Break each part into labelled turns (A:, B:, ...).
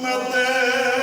A: Mother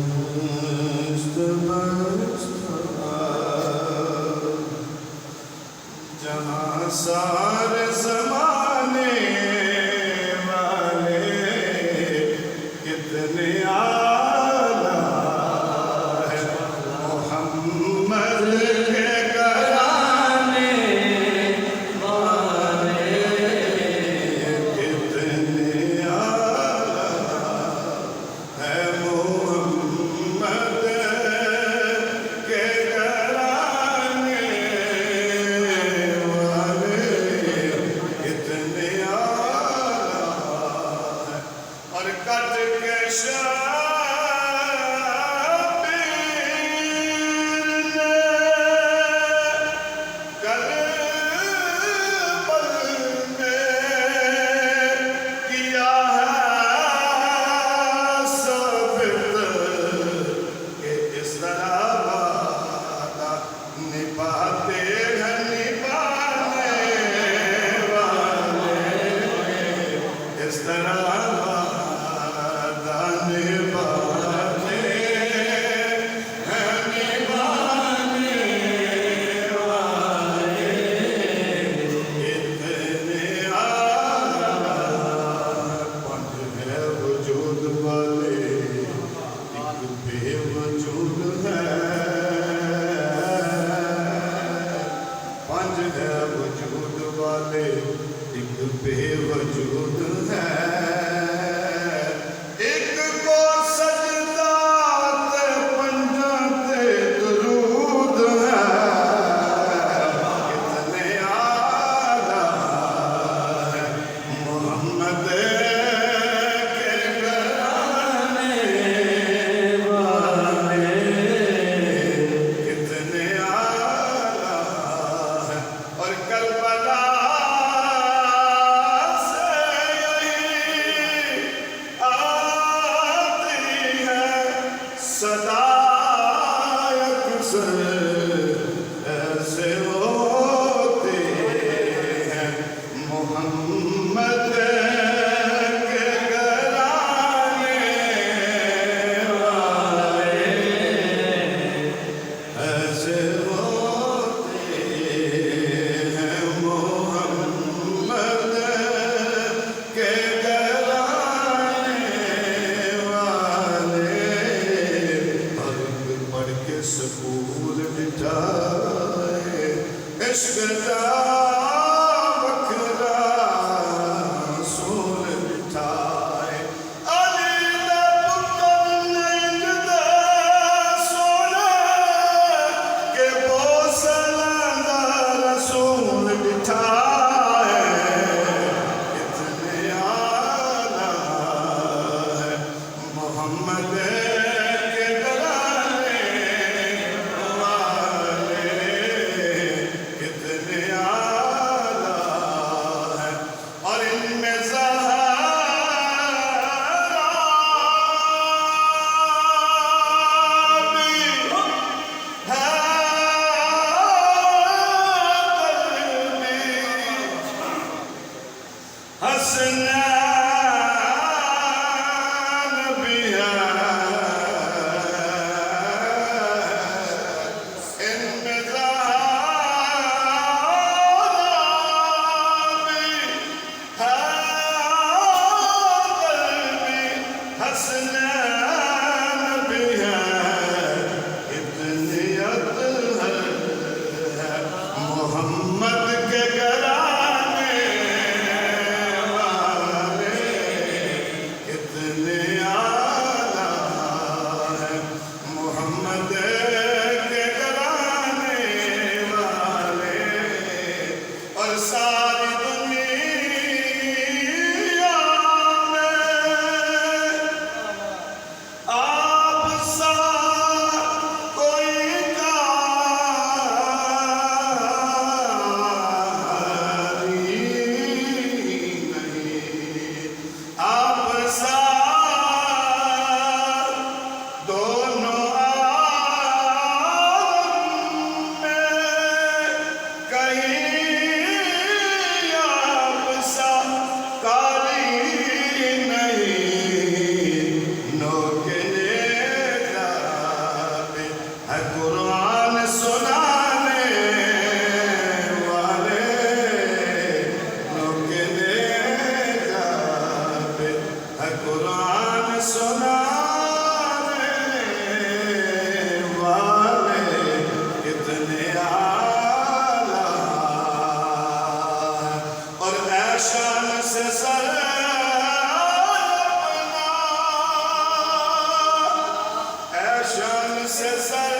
A: दस्त बरसा जहाँ सारे ज़माने वाले कितने आला है मोहम्मद के घराने वाले कितने आला है मोहम्मद के घराने वाले कितने आला है और कट के शाबीर ने कल पल में किया है साबित कि इस तरह वादा निभाते हैं निभाने वाले इस तरह वादा निभाते हैं निभाने वाले इतने आला पंज है वजूद वाले एक बेवजूद है पंज है वजूद वाले एक बेवजूद है एक को सजदा ते पंजा ते दुरूद है कितने आला है मोहम्मद के घराने वाले कितने आला है और करबला से यही आती है सदा अक्सर ऐसे होते हैं मोहम्मद के घराने वाले ऐसे होते हैं मोहम्मद के घराने वाले अर्ग पढ़ के सकूल बिठाए इश्क का बखरा सूल बिठाए अली दा पुत्तर नंद दा सोना के बोसला दा रसूल बिठाए कितने आला है मोहम्मद के घराने वाले कितने आला है और इनमें ज़हरा भी है हसनैन भी है इनमें ज़हरा भी है हसनैन भी है इतनी अतहर है मोहम्मद के घराने वाले कितने आला है मोहम्मद के घराने वाले और सारी दुनिया में रोकने का भी है कुरान सुनाने वाले, रोकने का भी है कुरान सुनाने वाले, कितने आला है। और ऐशान से सर ऐशान से सर